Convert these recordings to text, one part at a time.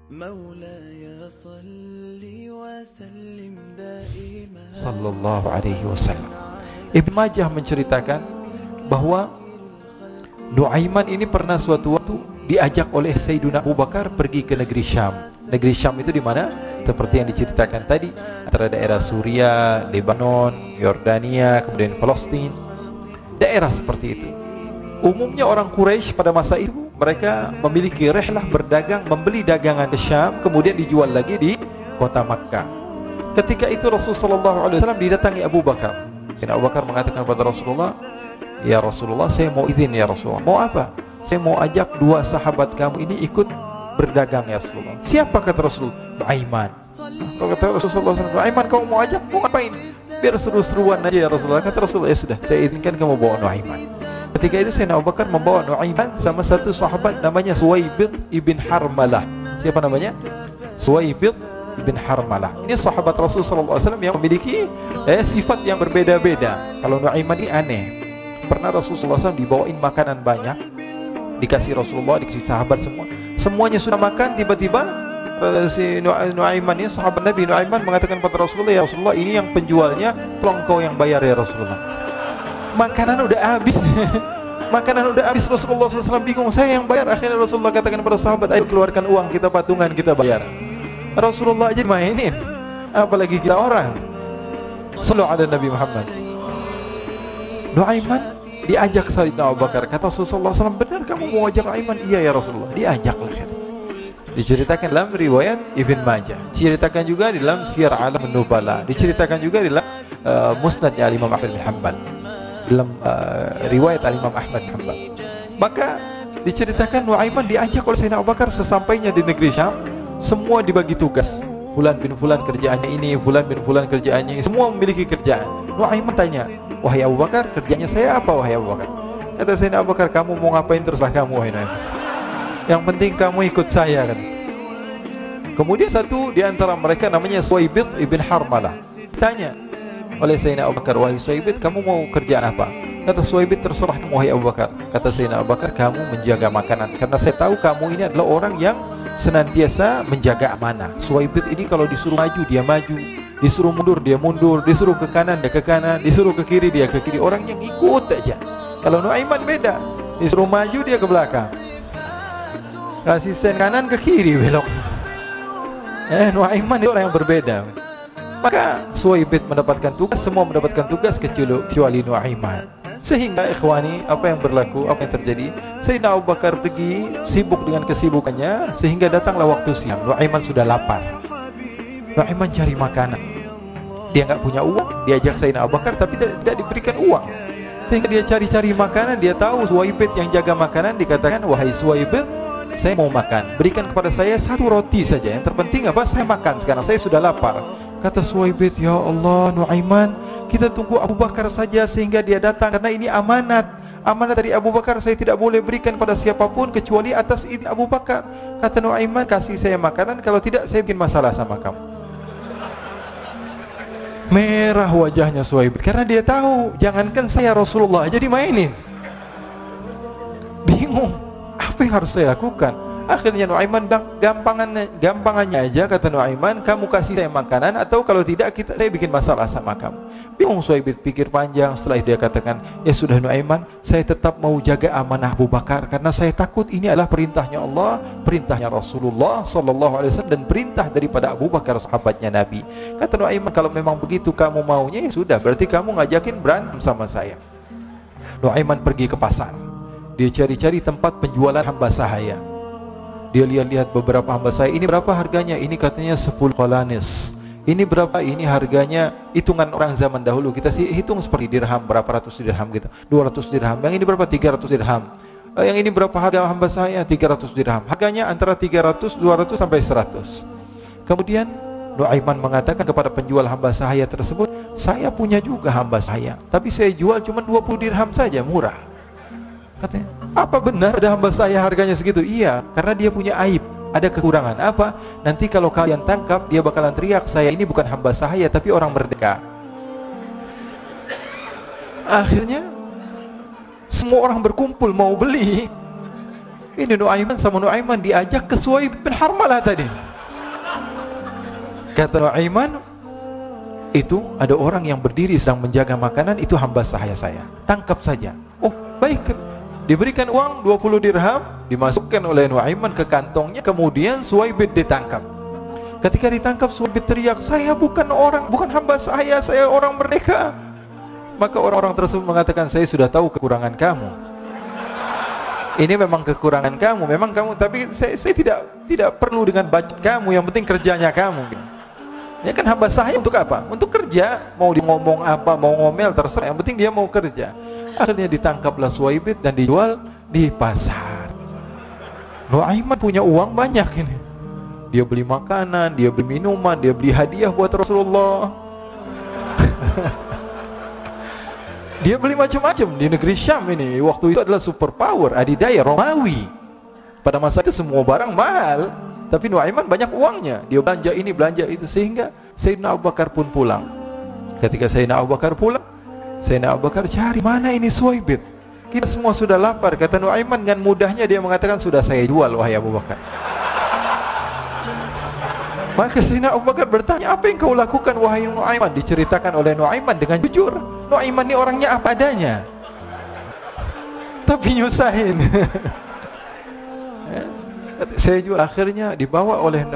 مولاي صل وسلم دائما sallallahu alaihi wasallam. Ibn Majah menceritakan bahwa Nuaiman ini pernah suatu waktu diajak oleh Sayyidina Abu Bakar pergi ke negeri Syam. Negeri Syam itu di mana? Seperti yang diceritakan tadi, antara daerah Suria, Lebanon, Yordania, kemudian Palestina. Daerah seperti itu. Umumnya orang Quraisy pada masa itu mereka memiliki rihlah berdagang, membeli dagangan ke Syam, kemudian dijual lagi di kota Makkah. Ketika itu Rasulullah SAW didatangi Abu Bakar. Abu Bakar mengatakan kepada Rasulullah, "Ya Rasulullah, saya mau izin ya Rasulullah." "Mau apa?" "Saya mau ajak dua sahabat kamu ini ikut berdagang ya Rasulullah." "Siapa?" kata Rasul. "Nuaiman." Kata Rasulullah SAW, "Nuaiman kamu mau ajak? Mau ngapain?" "Biar seru-seruan aja ya Rasulullah." Kata Rasulullah, "Ya sudah, saya izinkan kamu bawa Nuaiman." Ketika itu Sayyidina Abu Bakar membawa Nuaiman sama satu sahabat namanya Suwaibid ibn Harmalah. Siapa namanya? Suwaibid ibn Harmalah. Ini sahabat Rasulullah SAW yang memiliki sifat yang berbeda-beda. Kalau Nuaiman ini aneh. Pernah Rasulullah SAW dibawain makanan banyak, dikasih Rasulullah, dikasih sahabat semua. Semuanya sudah makan, tiba-tiba si Nuaiman ini, sahabat Nabi Nuaiman mengatakan kepada Rasulullah, "Ya Rasulullah, ini yang penjualnya, tolong kau yang bayar ya Rasulullah." Makanan udah habis. Makanan udah habis, Rasulullah SAW bingung, saya yang bayar. Akhirnya Rasulullah katakan kepada sahabat, "Ayo keluarkan uang, kita patungan, kita bayar." Rasulullah aja mainin, apalagi kita orang. Sallu ala Nabi Muhammad. Nuaiman diajak Sayyidina Abu Bakar. Kata Rasulullah SAW, "Benar kamu mau ajak Nuaiman?" "Iya ya Rasulullah." Diajaklah. Diceritakan dalam riwayat Ibn Majah, diceritakan juga di dalam Syiar A'lam Nubala, diceritakan juga di dalam Musnadnya Imam Ahmad bin Hanbal, dalam riwayat Imam Ahmad bin Hanbal. Maka diceritakan Nuaiman diajak oleh Sayyidina Abu Bakar. Sesampainya di negeri Syam, semua dibagi tugas. Fulan bin Fulan kerjaannya ini, Fulan bin Fulan kerjaannya ini, semua memiliki kerjaan. Nuaiman tanya, "Wahai Abu Bakar, kerjanya saya apa wahai Abu Bakar?" Kata Sayyidina Abu Bakar, "Kamu mau ngapain terserah kamu wahai Nuaiman. Yang penting kamu ikut saya," kan. Kemudian satu di antara mereka namanya Suwaibid ibn Harmalah tanya oleh Sayyidina Abu Bakar, "Wahai Suwaibid, kamu mau kerjaan apa?" Kata Suwaibid, "Terserah kamu wahai Abu Bakar." Kata Sayyidina Abu Bakar, "Kamu menjaga makanan, karena saya tahu kamu ini adalah orang yang senantiasa menjaga amanah." Suwaibid ini kalau disuruh maju dia maju, disuruh mundur dia mundur, disuruh ke kanan dia ke kanan, disuruh ke kiri dia ke kiri. Orang yang ikut aja. Kalau Nuaiman beda, disuruh maju dia ke belakang, kasih sen kanan ke kiri belok. Nuaiman itu orang yang berbeda. Maka Suwaibid mendapatkan tugas, semua mendapatkan tugas kecuali Nuaiman. Sehingga ikhwani, apa yang berlaku, apa yang terjadi, Sayyidina Abu Bakar pergi sibuk dengan kesibukannya, sehingga datanglah waktu siang. Nuaiman sudah lapar. Nuaiman cari makanan. Dia nggak punya uang, diajak Sayyidina Abu Bakar tapi tidak diberikan uang. Sehingga dia cari-cari makanan. Dia tahu Suwaibid yang jaga makanan. Dikatakan, "Wahai Suwaibid, saya mau makan, berikan kepada saya satu roti saja. Yang terpenting apa? Saya makan sekarang, saya sudah lapar." Kata Suwaibid, "Ya Allah Nuaiman, kita tunggu Abu Bakar saja sehingga dia datang, karena ini amanat. Amanat dari Abu Bakar, saya tidak boleh berikan pada siapapun kecuali atas izin Abu Bakar." Kata Nuaiman, "Kasih saya makanan, kalau tidak saya bikin masalah sama kamu." Merah wajahnya Suwaibid, karena dia tahu jangankan saya, Rasulullah aja dimainin. Bingung, apa yang harus saya lakukan? Akhirnya Nuaiman bilang, gampangannya aja, kata Nuaiman, "Kamu kasih saya makanan, atau kalau tidak saya bikin masalah sama kamu." Bingung Suwaibid, pikir panjang. Setelah itu dia katakan, "Ya sudah Nuaiman, saya tetap mau jaga amanah Abu Bakar, karena saya takut ini adalah perintahnya Allah, perintahnya Rasulullah SAW, dan perintah daripada Abu Bakar sahabatnya Nabi." Kata Nuaiman, "Kalau memang begitu kamu maunya, ya sudah, berarti kamu ngajakin berantem sama saya." Nuaiman pergi ke pasar. Dia cari-cari tempat penjualan hamba sahaya. Dia lihat-lihat beberapa hamba sahaya. "Ini berapa harganya?" "Ini katanya 10 qalanis." "Ini berapa?" "Ini harganya hitungan orang zaman dahulu, kita sih hitung seperti dirham, berapa ratus dirham gitu, 200 dirham. "Yang ini berapa?" 300 dirham. "Yang ini berapa harga hamba sahaya?" 300 dirham. Harganya antara 300, 200 sampai 100. Kemudian Nuaiman mengatakan kepada penjual hamba sahaya tersebut, "Saya punya juga hamba sahaya, tapi saya jual cuma 20 dirham saja, murah." Katanya, "Apa benar ada hamba saya harganya segitu?" "Iya, karena dia punya aib, ada kekurangan." "Apa?" "Nanti kalau kalian tangkap, dia bakalan teriak, saya ini bukan hamba sahaya tapi orang merdeka." Akhirnya semua orang berkumpul mau beli. Ini Nuaiman sama Nuaiman diajak ke Suhaib bin Harmalah tadi. Kata Nuaiman, itu ada orang yang berdiri sedang menjaga makanan, itu hamba sahaya saya, tangkap saja. Oh baik. Diberikan uang 20 dirham, dimasukkan oleh Nuaiman ke kantongnya, kemudian Suhaib ditangkap. Ketika ditangkap, Suhaib teriak, saya bukan hamba saya orang merdeka. Maka orang-orang tersebut mengatakan, saya sudah tahu kekurangan kamu. Ini memang kekurangan kamu, memang kamu, tapi saya tidak perlu dengan budget kamu, yang penting kerjanya kamu. Ya kan hamba saya untuk apa? Untuk kerja, mau dia ngomong apa, mau ngomel terserah, yang penting dia mau kerja. Akhirnya ditangkaplah Suhaib dan dijual di pasar. Nuaiman punya uang banyak ini. Dia beli makanan, dia beli minuman, dia beli hadiah buat Rasulullah. Dia beli macam-macam di negeri Syam ini. Waktu itu adalah superpower, adidaya Romawi. Pada masa itu semua barang mahal, tapi Nuaiman banyak uangnya. Dia belanja ini, belanja itu, sehingga Sayyidina Abu Bakar pun pulang. Ketika Sayyidina Abu Bakar pulang, Sayyidina Abu Bakar cari, mana ini Suhaib? Kita semua sudah lapar. Kata Nuaiman dengan mudahnya dia mengatakan, sudah saya jual wahai Abu Bakar. Maka Sayyidina Abu Bakar bertanya, apa yang kau lakukan wahai Nuaiman? Diceritakan oleh Nuaiman dengan jujur. Nuaiman ini orangnya apa adanya, tapi nyusahin. Saya jual. Akhirnya dibawa oleh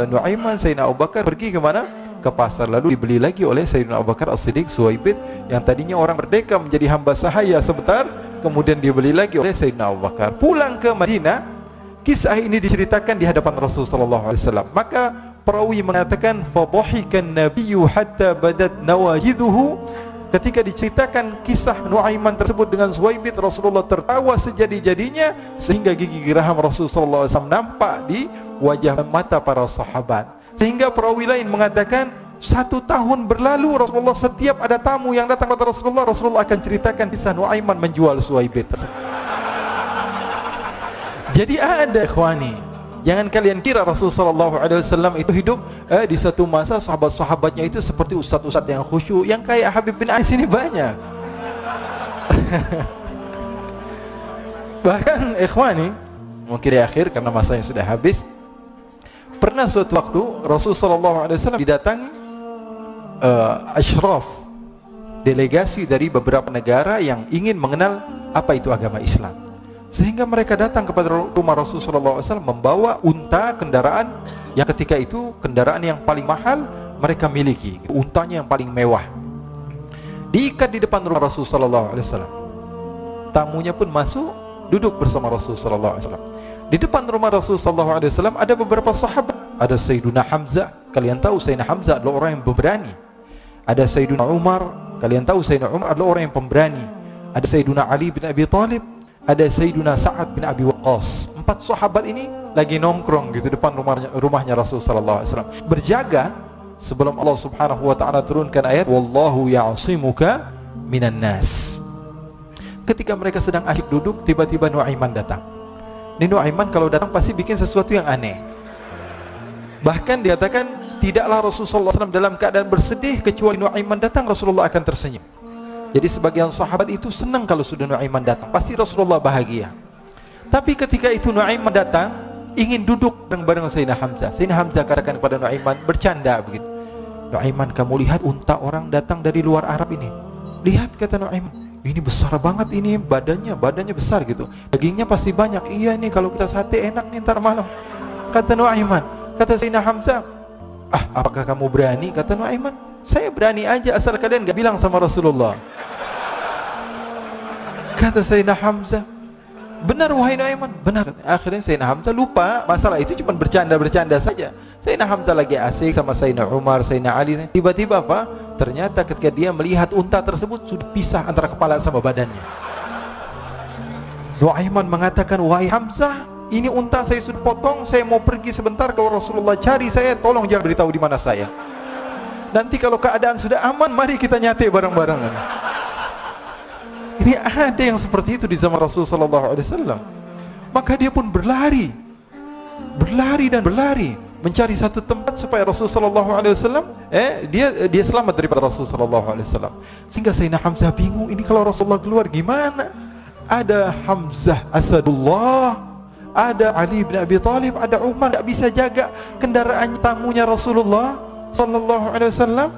Nuaiman, Sayyidina Abu Bakar pergi ke mana? Ke pasar. Lalu dibeli lagi oleh Sayyidina Abu Bakar As-Siddiq Suhaib, yang tadinya orang merdeka menjadi hamba sahaya sebentar, kemudian dibeli lagi oleh Sayyidina Abu Bakar. Pulang ke Madinah, kisah ini diceritakan di hadapan Rasulullah sallallahu alaihi wasallam. Maka perawi mengatakan, fadhahikan nabiyyu hatta badat nawajiduhu. Ketika diceritakan kisah Nuaiman tersebut dengan Suhaib, Rasulullah tertawa sejadi-jadinya sehingga gigi geraham Rasulullah SAW nampak di wajah mata para sahabat. Sehingga perawi lain mengatakan, 1 tahun berlalu Rasulullah, setiap ada tamu yang datang kepada Rasulullah, Rasulullah akan ceritakan kisah Nuaiman menjual Suhaib tersebut. Jadi ada ikhwani, jangan kalian kira Rasulullah SAW itu hidup di satu masa sahabat-sahabatnya itu seperti ustaz-ustaz yang khusyuk, yang kayak Habib bin Ais ini banyak. Bahkan ikhwani, mungkin di akhir karena masanya sudah habis, pernah suatu waktu Rasulullah SAW didatangi asyraf, delegasi dari beberapa negara yang ingin mengenal apa itu agama Islam. Sehingga mereka datang kepada rumah Rasulullah SAW membawa unta, kendaraan yang ketika itu kendaraan yang paling mahal mereka miliki, untanya yang paling mewah. Diikat di depan rumah Rasulullah SAW. Tamunya pun masuk, duduk bersama Rasulullah SAW. Di depan rumah Rasulullah SAW ada beberapa sahabat. Ada Sayyiduna Hamzah, kalian tahu Sayyidina Hamzah adalah orang yang pemberani. Ada Sayyiduna Umar, kalian tahu Sayyidina Umar adalah orang yang pemberani. Ada Sayyiduna Ali bin Abi Thalib, ada Sayyiduna Sa'ad bin Abi Waqqas. 4 sahabat ini lagi nongkrong gitu depan rumahnya Rasulullah SAW, berjaga sebelum Allah Subhanahu wa taala turunkan ayat wallahu ya'simuka minan nas. Ketika mereka sedang asyik duduk, tiba-tiba Nuaiman datang. Ini Nuaiman kalau datang pasti bikin sesuatu yang aneh. Bahkan dikatakan tidaklah Rasulullah SAW dalam keadaan bersedih, kecuali Nuaiman datang Rasulullah akan tersenyum. Jadi sebagian sahabat itu senang kalau sudah Nuaiman datang, pasti Rasulullah bahagia. Tapi ketika itu Nuaiman datang, ingin duduk bareng Sayyidina Hamzah. Sayyidina Hamzah katakan kepada Nuaiman, bercanda begitu. Nuaiman, kamu lihat unta orang datang dari luar Arab ini. Lihat, kata Nuaiman, ini besar banget ini, badannya besar gitu. Dagingnya pasti banyak. Iya nih kalau kita sate enak nih ntar malam. Kata Nuaiman. Kata Sayyidina Hamzah, apakah kamu berani? Kata Nuaiman, saya berani aja asal kalian gak bilang sama Rasulullah. Kata Sayyidina Hamzah, benar wahai Nuaiman, benar. Akhirnya Sayyidina Hamzah lupa masalah itu, cuma bercanda-bercanda saja. Sayyidina Hamzah lagi asik sama Sayyidina Umar, Sayyidina Ali. Tiba-tiba apa? Ternyata ketika dia melihat unta tersebut sudah pisah antara kepala sama badannya. Nuaiman mengatakan, wahai Hamzah, ini unta saya sudah potong, saya mau pergi sebentar, kalau Rasulullah cari saya, tolong jangan beritahu di mana saya. Nanti kalau keadaan sudah aman, mari kita nyate bareng-bareng. Ini ada yang seperti itu di zaman Rasulullah SAW. Maka dia pun berlari dan berlari mencari satu tempat supaya Rasulullah SAW dia selamat daripada Rasulullah SAW. Sehingga Sayyidina Hamzah bingung, ini kalau Rasulullah keluar gimana? Ada Hamzah Asadullah, ada Ali bin Abi Thalib, ada Umar, nggak bisa jaga kendaraan tamunya Rasulullah sallallahu alaihi wasallam.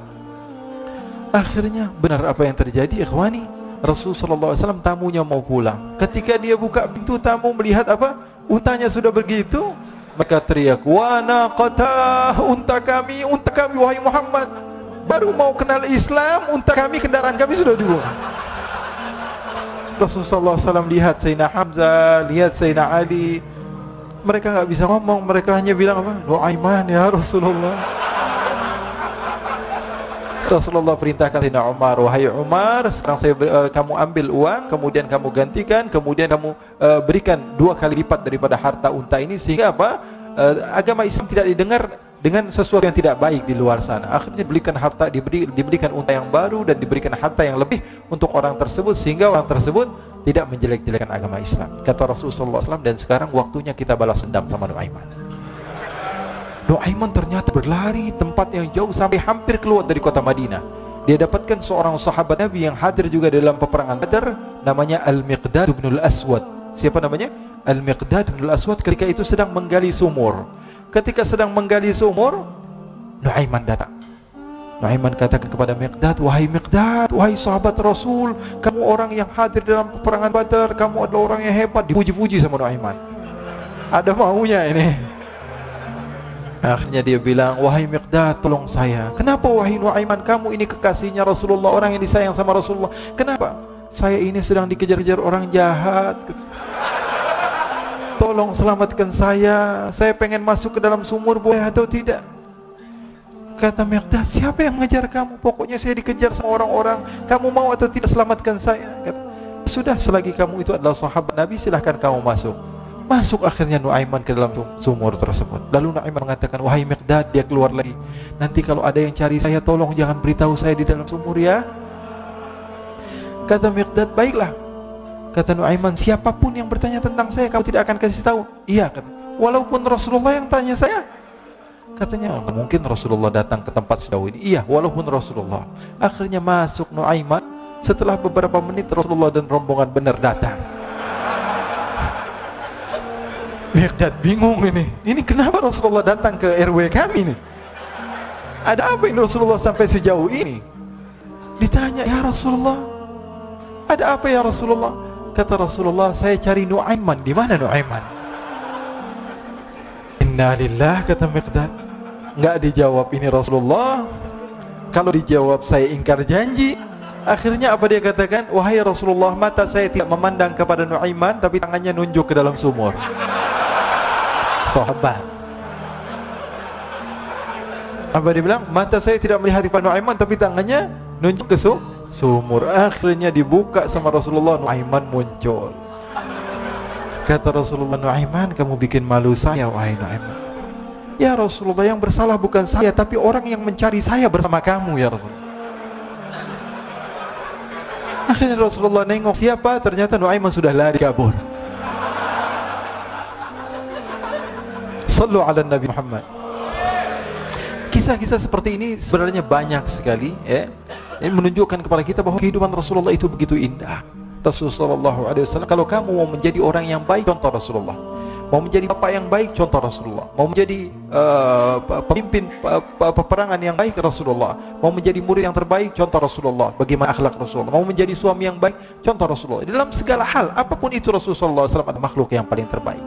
Akhirnya benar apa yang terjadi, ikhwani. Rasul sallallahu alaihi wasallam tamunya mau pulang. Ketika dia buka pintu, tamu melihat apa? Untanya sudah begitu. Maka teriak, "Wa naqatah, unta kami, wahai Muhammad. Baru mau kenal Islam, unta kami, kendaraan kami sudah dibuang." Rasulullah SAW lihat Sayyidina Hamzah, lihat Sayyidina Ali. Mereka nggak bisa ngomong, mereka hanya bilang apa? "Nu'aiman ya Rasulullah." Rasulullah perintahkan Sayyidina Umar, "Wahai Umar, sekarang kamu ambil uang, kemudian kamu gantikan, kemudian kamu berikan 2 kali lipat daripada harta unta ini, sehingga apa? Agama Islam tidak didengar dengan sesuatu yang tidak baik di luar sana." Akhirnya diberikan harta, diberikan unta yang baru dan diberikan harta yang lebih untuk orang tersebut, sehingga orang tersebut tidak menjelek-jelekan agama Islam. Kata Rasulullah SAW, dan sekarang waktunya kita balas dendam sama Nu'aiman. Nu'aiman ternyata berlari tempat yang jauh sampai hampir keluar dari kota Madinah. Dia dapatkan seorang sahabat Nabi yang hadir juga dalam peperangan Badar, namanya Al-Miqdad bin Al-Aswad. Siapa namanya? Al-Miqdad bin Al-Aswad ketika itu sedang menggali sumur. Ketika sedang menggali sumur, Nu'aiman datang. Nu'aiman katakan kepada Miqdad, "Wahai Miqdad, wahai sahabat Rasul, kamu orang yang hadir dalam peperangan Badar, kamu adalah orang yang hebat." Dipuji-puji sama Nu'aiman. Ada maunya ini. Akhirnya dia bilang, "Wahai Miqdad, tolong saya." "Kenapa wahai Nu'aiman, kamu ini kekasihnya Rasulullah, orang yang disayang sama Rasulullah. Kenapa?" "Saya ini sedang dikejar-kejar orang jahat. Tolong selamatkan saya. Saya pengen masuk ke dalam sumur, boleh atau tidak?" Kata Miqdad, "Siapa yang mengejar kamu? Pokoknya saya dikejar sama orang-orang. Kamu mau atau tidak selamatkan saya?" Kata, "Sudah, selagi kamu itu adalah sahabat Nabi, silahkan kamu masuk." Masuk akhirnya Nu'aiman ke dalam sumur tersebut. Lalu Nu'aiman mengatakan, "Wahai Miqdad," dia keluar lagi, "nanti kalau ada yang cari saya, tolong jangan beritahu saya di dalam sumur ya." Kata Miqdad, "Baiklah." Kata Nu'aiman, "Siapapun yang bertanya tentang saya, kamu tidak akan kasih tahu?" "Iya," kata, "walaupun Rasulullah yang tanya saya." Katanya, "Mungkin Rasulullah datang ke tempat sejauh ini." "Iya, walaupun Rasulullah." Akhirnya masuk Nu'aiman. Setelah beberapa menit Rasulullah dan rombongan benar datang. Miqdad bingung ini kenapa Rasulullah datang ke RW kami nih? Ada apa ini Rasulullah sampai sejauh ini? Ditanya, "Ya Rasulullah, ada apa ya Rasulullah?" Kata Rasulullah, "Saya cari Nu'aiman." "Di mana Nu'aiman?" "Inna lillah," kata Miqdad. Nggak dijawab ini Rasulullah. Kalau dijawab saya ingkar janji. Akhirnya apa dia katakan? "Wahai Rasulullah, mata saya tidak memandang kepada Nu'aiman, tapi tangannya nunjuk ke dalam sumur." Sahabat. Apa dia bilang? "Mata saya tidak melihat kepada Nu'aiman, tapi tangannya nunjuk ke sumur." Akhirnya dibuka sama Rasulullah, Nu'aiman muncul. Kata Rasulullah, "Nu'aiman, kamu bikin malu saya, wahai Nu'aiman." "Ya Rasulullah, yang bersalah bukan saya, tapi orang yang mencari saya bersama kamu ya Rasulullah." Akhirnya Rasulullah nengok, siapa? Ternyata Nu'aiman sudah lari kabur. Sallu ala Nabi Muhammad. Kisah-kisah seperti ini sebenarnya banyak sekali ya. Ini menunjukkan kepada kita bahwa kehidupan Rasulullah itu begitu indah. Rasulullah SAW, kalau kamu mau menjadi orang yang baik, contoh Rasulullah. Mau menjadi bapak yang baik, contoh Rasulullah. Mau menjadi pemimpin peperangan yang baik, Rasulullah. Mau menjadi murid yang terbaik, contoh Rasulullah. Bagaimana akhlak Rasulullah. Mau menjadi suami yang baik, contoh Rasulullah. Dalam segala hal, apapun itu Rasulullah SAW adalah makhluk yang paling terbaik.